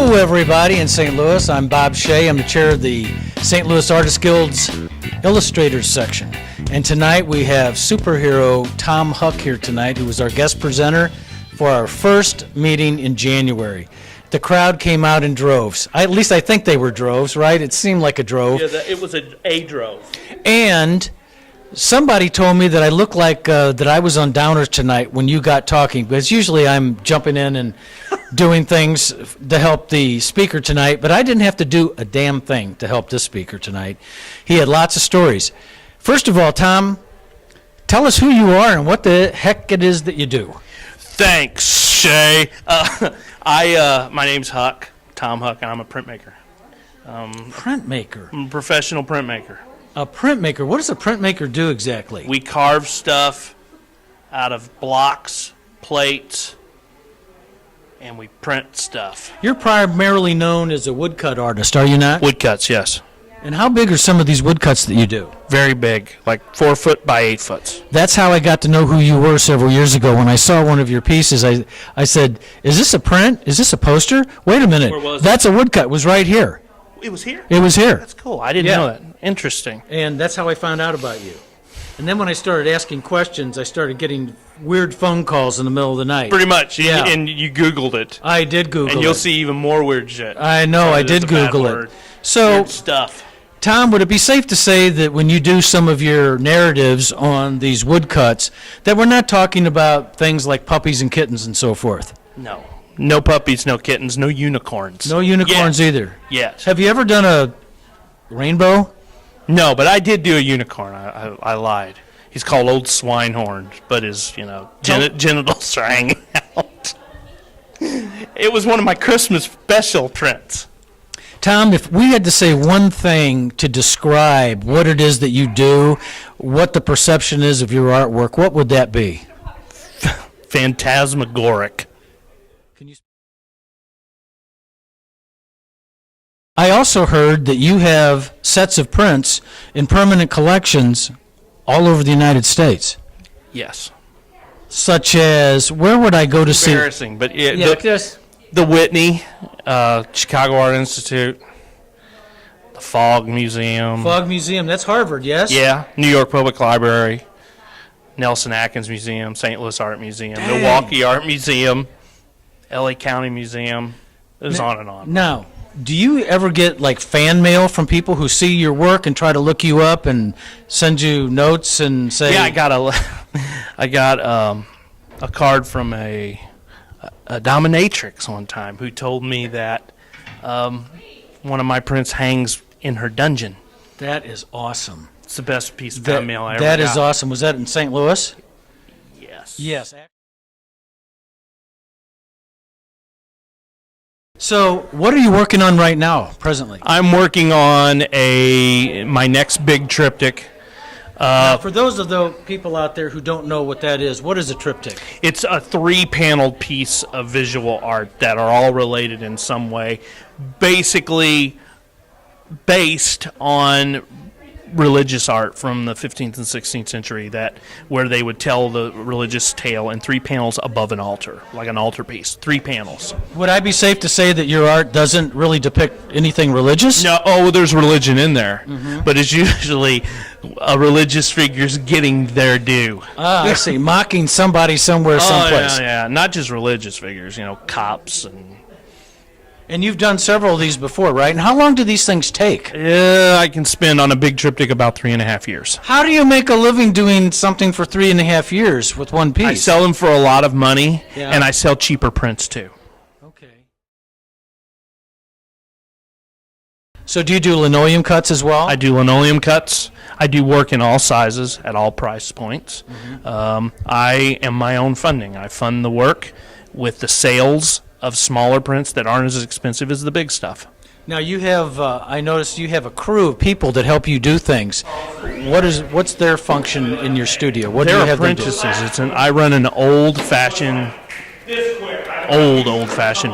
Hello, everybody in St. Louis. I'm Bob Shay. I'm the chair of the St. Louis Artists Guild's Illustrators section. And tonight we have superhero Tom Huck here tonight, who was our guest presenter for our first meeting in January. The crowd came out in droves. At least I think they were droves, right? It seemed like a drove. Yeah, it was a drove. And somebody told me that I looked like that I was on Downers tonight when you got talking, because usually I'm jumping in and doing things to help the speaker tonight, but I didn't have to do a damn thing to help this speaker tonight. He had lots of stories. First of all, Tom, tell us who you are and what the heck it is that you do. Thanks, Shay. My name's Huck, Tom Huck, and I'm a printmaker. Printmaker? I'm a professional printmaker. A printmaker? What does a printmaker do exactly? We carve stuff out of blocks, plates, and we print stuff. You're primarily known as a woodcut artist, are you not? Woodcuts, yes. And how big are some of these woodcuts that you do? Very big, like 4 foot by 8 foot. That's how I got to know who you were several years ago. When I saw one of your pieces, I said, is this a print? Is this a poster? Wait a minute. Where was That's a woodcut. It was right here. It was here? It was here. That's cool. I didn't know that. Interesting. And that's how I found out about you. And then when I started asking questions, I started getting weird phone calls in the middle of the night. Pretty much. Yeah. And you Googled it. I did Google it. And you'll see even more weird shit. I know, I did Google it. So, weird stuff. Tom, would it be safe to say that when you do some of your narratives on these woodcuts, that we're not talking about things like puppies and kittens and so forth? No. No puppies, no kittens, no unicorns. No unicorns either? Yes. Have you ever done a rainbow? No, but I did do a unicorn. I lied. He's called Old Swinehorn, but his, genitals are hanging out. It was one of my Christmas special prints. Tom, if we had to say one thing to describe what it is that you do, what the perception is of your artwork, what would that be? Phantasmagoric. Can you? I also heard that you have sets of prints in permanent collections all over the United States. Yes. Such as, where would I go to see? Embarrassing, but The Whitney, Chicago Art Institute, the Fogg Museum. Fogg Museum, that's Harvard, yes? Yeah, New York Public Library, Nelson Atkins Museum, St. Louis Art Museum, Dang. Milwaukee Art Museum, LA County Museum. It goes on and on. Now, do you ever get like fan mail from people who see your work and try to look you up and send you notes and say? Yeah, I got a card from a dominatrix one time who told me that one of my prints hangs in her dungeon. That is awesome. It's the best piece of fan mail I ever got. That is awesome. Was that in St. Louis? Yes. Yes. So, what are you working on right now, presently? I'm working on my next big triptych. Now, for those of the people out there who don't know what that is, what is a triptych? It's a 3-paneled piece of visual art that are all related in some way, basically based on religious art from the 15th and 16th century, where they would tell the religious tale in 3 panels above an altar, like an altar piece, 3 panels. Would I be safe to say that your art doesn't really depict anything religious? No, there's religion in there, Mm-hmm. but it's usually a religious figure's getting their due. I see. Mocking somebody somewhere, someplace. Yeah, not just religious figures, cops And you've done several of these before, right? And how long do these things take? I can spend on a big triptych about 3.5 years. How do you make a living doing something for 3.5 years with one piece? I sell them for a lot of money, Yeah. and I sell cheaper prints too. Okay. So do you do linoleum cuts as well? I do linoleum cuts. I do work in all sizes at all price points. Mm-hmm. I am my own funding. I fund the work with the sales of smaller prints that aren't as expensive as the big stuff. Now you have, I noticed you have a crew of people that help you do things. What's their function in your studio? What do you They're have them do? apprentices. I run an old-fashioned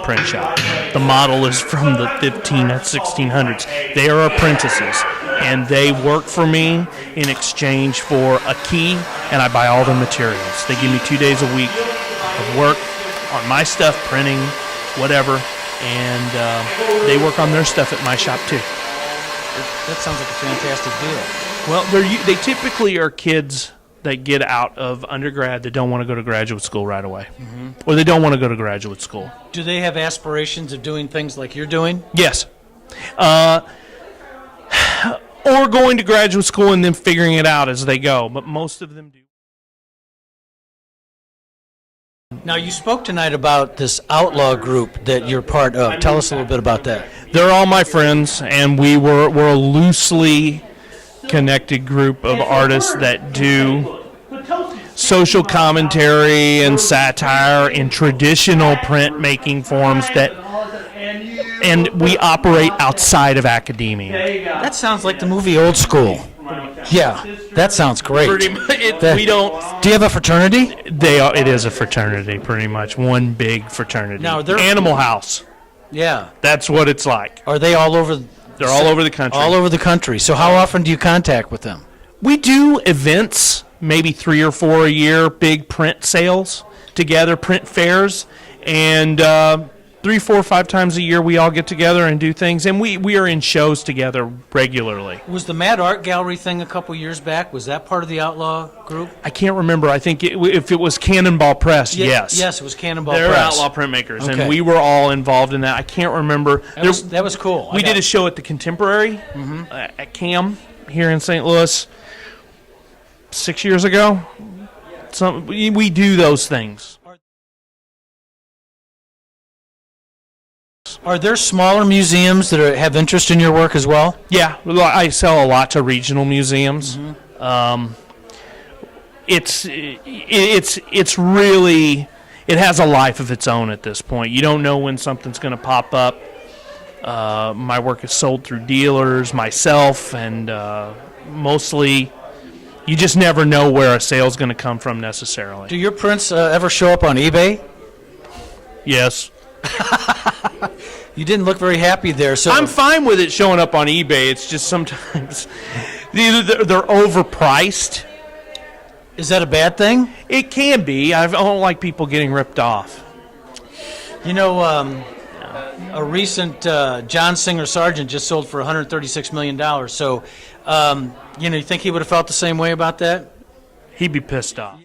print shop. The model is from the 1600s. They are apprentices, and they work for me in exchange for a key, and I buy all the materials. They give me 2 days a week of work on my stuff, printing, whatever, and they work on their stuff at my shop too. That sounds like a fantastic deal. Well, they typically are kids that get out of undergrad that don't want to go to graduate school right away, or they don't want to go to graduate school. Do they have aspirations of doing things like you're doing? Yes. Or going to graduate school and then figuring it out as they go, but most of them do. Now, you spoke tonight about this outlaw group that you're part of. Tell us a little bit about that. They're all my friends, and we're a loosely connected group of artists that do social commentary and satire in traditional printmaking forms and we operate outside of academia. That sounds like the movie Old School. Yeah, that sounds great. We don't. Do you have a fraternity? It is a fraternity, pretty much one big fraternity. Now, Animal House. Yeah. That's what it's like. Are they all over? They're all over the country. All over the country. So how often do you contact with them? We do events, maybe 3 or 4 a year, big print sales together, print fairs, and 3, 4, 5 times a year we all get together and do things, and we are in shows together regularly. Was the Mad Art Gallery thing a couple years back? Was that part of the Outlaw group? I can't remember. I think if it was Cannonball Press, yes. Yes, it was Cannonball They're Press. outlaw printmakers, Okay. and we were all involved in that. I can't remember. That was cool. We did a show at the Contemporary at CAM here in St. Louis 6 years ago. We do those things. Are there smaller museums that have interest in your work as well? Yeah, I sell a lot to regional museums. It's really, it has a life of its own at this point. You don't know when something's going to pop up. My work is sold through dealers, myself, and mostly you just never know where a sale's going to come from necessarily. Do your prints ever show up on eBay? Yes. You didn't look very happy there. So I'm fine with it showing up on eBay. It's just sometimes either they're overpriced. Is that a bad thing? It can be. I don't like people getting ripped off. You know, a recent John Singer Sargent just sold for $136 million. So, you think he would have felt the same way about that? He'd be pissed off.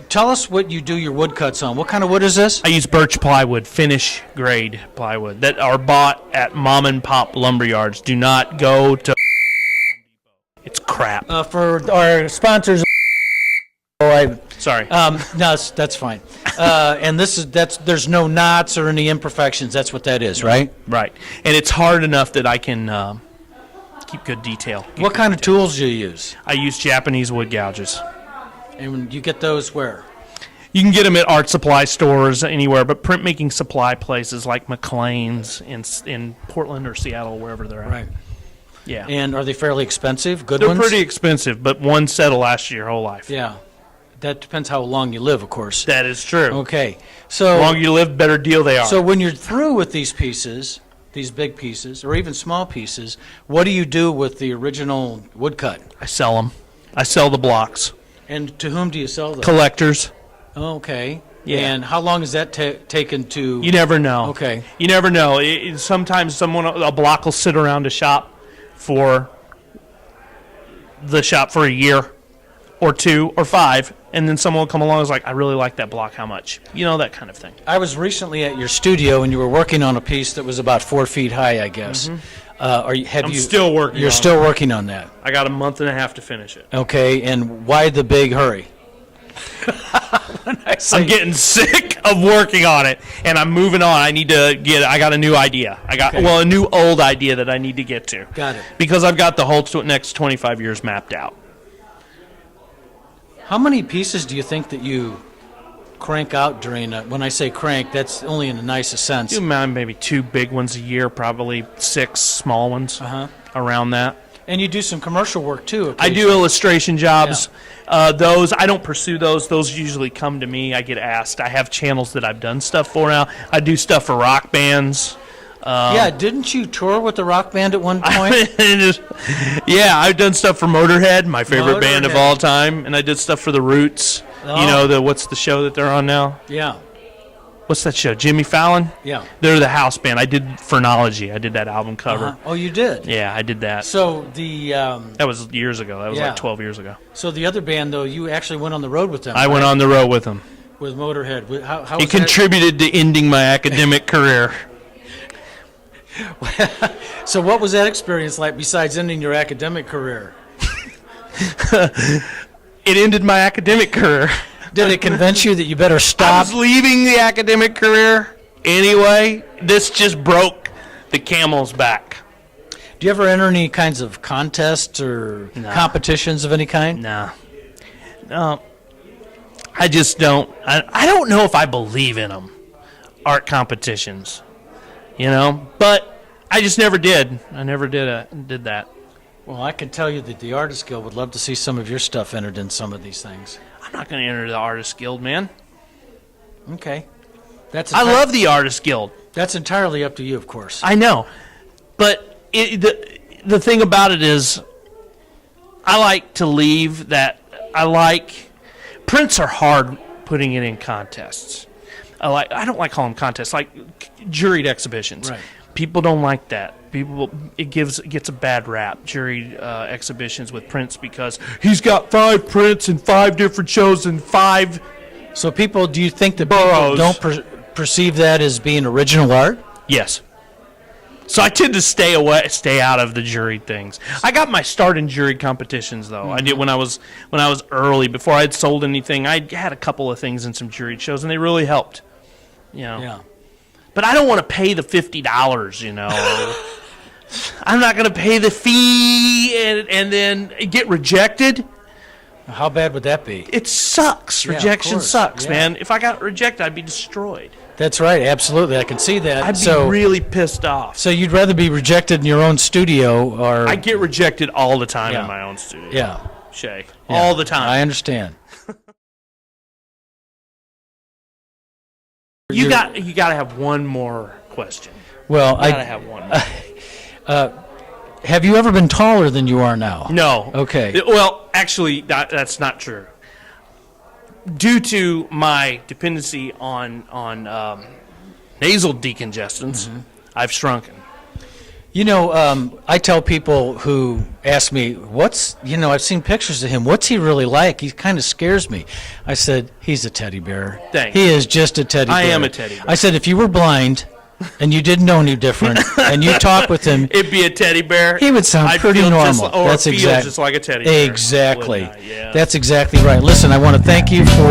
Tell us what you do your woodcuts on. What kind of wood is this? I use birch plywood, finish grade plywood that are bought at mom and pop lumber yards. Do not go to. It's crap. For our sponsors. Sorry. No, that's fine. And there's no knots or any imperfections. That's what that is, right? Right. And it's hard enough that I can keep good detail. What kind of tools do you use? I use Japanese wood gouges. And you get those where? You can get them at art supply stores anywhere, but printmaking supply places like McLean's in Portland or Seattle, wherever they're at. Right. Yeah. And are they fairly expensive? Good They're ones? pretty expensive, but one set will last you your whole life. Yeah. That depends how long you live, of course. That is true. Okay. So The longer you live, better deal they are. So when you're through with these pieces, these big pieces, or even small pieces, what do you do with the original woodcut? I sell them. I sell the blocks. And to whom do you sell them? Collectors. Okay. Yeah. And how long is that taken to? You never know. Okay. You never know. Sometimes a block will sit around a shop for a year or 2 or 5, and then someone will come along and is like, I really like that block. How much? That kind of thing. I was recently at your studio, and you were working on a piece that was about 4 feet high, I guess. I'm still working You're on still it. working on that. I got a month and a half to finish it. Okay, and why the big hurry? I'm getting sick of working on it, and I'm moving on. I got a new idea. A new old idea that I need to get to. Got it. Because I've got the whole next 25 years mapped out. How many pieces do you think that you crank out during when I say crank, that's only in the nicest sense. Maybe 2 big ones a year, probably 6 small ones around that. And you do some commercial work, too, I do illustration jobs. Those, I don't pursue those. Those usually come to me. I get asked. I have channels that I've done stuff for now. I do stuff for rock bands. Didn't you tour with the rock band at one point? I've done stuff for Motorhead, my favorite band of all time, and I did stuff for the Roots. What's the show that they're on now? Yeah. what's that show? Jimmy Fallon? Yeah. They're the house band. I did Phrenology. I did that album cover. Oh, you did? Yeah, I did that. So the That was years ago. That was Yeah. like 12 years ago. so the other band, though, you actually went on the road with them. I went on the road with them. with Motorhead. How He was that? contributed to ending my academic career. So what was that experience like besides ending your academic career? It ended my academic career. Did it convince you that you better I stop? was leaving the academic career anyway. This just broke the camel's back. Do you ever enter any kinds of contests or competitions of any kind? Nah. No. I just don't. I don't know if I believe in them. Art competitions. You know? But I just never did. I never did that. Well, I can tell you that the Artist Guild would love to see some of your stuff entered in some of these things. I'm not going to enter the Artist Guild, man. Okay. I love the Artist Guild. That's entirely up to you, of course. I know. But the thing about it is, I like to leave that. Prints are hard putting it in contests. I don't like calling them contests, like juried exhibitions. Right. People don't like that. It gets a bad rap, juried exhibitions with prints, because he's got 5 prints in 5 different shows and 5. So people, do you think that Boroughs. people don't perceive that as being original art? Yes. So I tend to stay out of the juried things. I got my start in juried competitions, though. I did when I was early, before I had sold anything. I had a couple of things in some juried shows, and they really helped. You know. Yeah. But I don't want to pay the $50. You know. I'm not going to pay the fee and then get rejected. How bad would that be? It sucks. Yeah, of Rejection course. sucks, Yeah. man. If I got rejected, I'd be destroyed. That's right. Absolutely. I can see that. I'd be really pissed off. So you'd rather be rejected in your own studio or... I get rejected all the time Yeah. in my own studio. Yeah. Shay. Yeah. All the time. I understand. You got to have one more question. Well, You got to have one more. have you ever been taller than you are now? No. Okay. Well, actually, that's not true. Due to my dependency on nasal decongestants, I've shrunken. You know, I tell people who ask me, I've seen pictures of him. What's he really like? He kind of scares me. I said, he's a teddy bear. Thanks. He is just a teddy bear. I am a teddy bear. I said, if you were blind and you didn't know any different and you talk with him, It'd be a teddy bear. he would sound I'd pretty feel normal. That's That's feel just like a teddy bear. Exactly. wouldn't I? Yeah. That's exactly right. Listen, I want to thank you for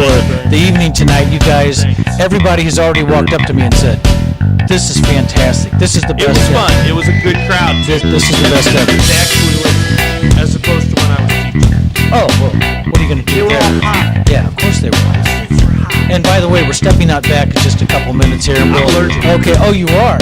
the evening tonight. You guys, everybody has already walked up to me and said, this is fantastic. This is the best It was ever. fun. It was a good crowd. This is the best ever. They actually listened, as opposed to when I was teaching. Oh, well, what are you going to do They were there? all hot. Yeah, of course they were. And by the way, we're stepping out back in just a couple minutes here. I'm allergic. Okay, oh, you are?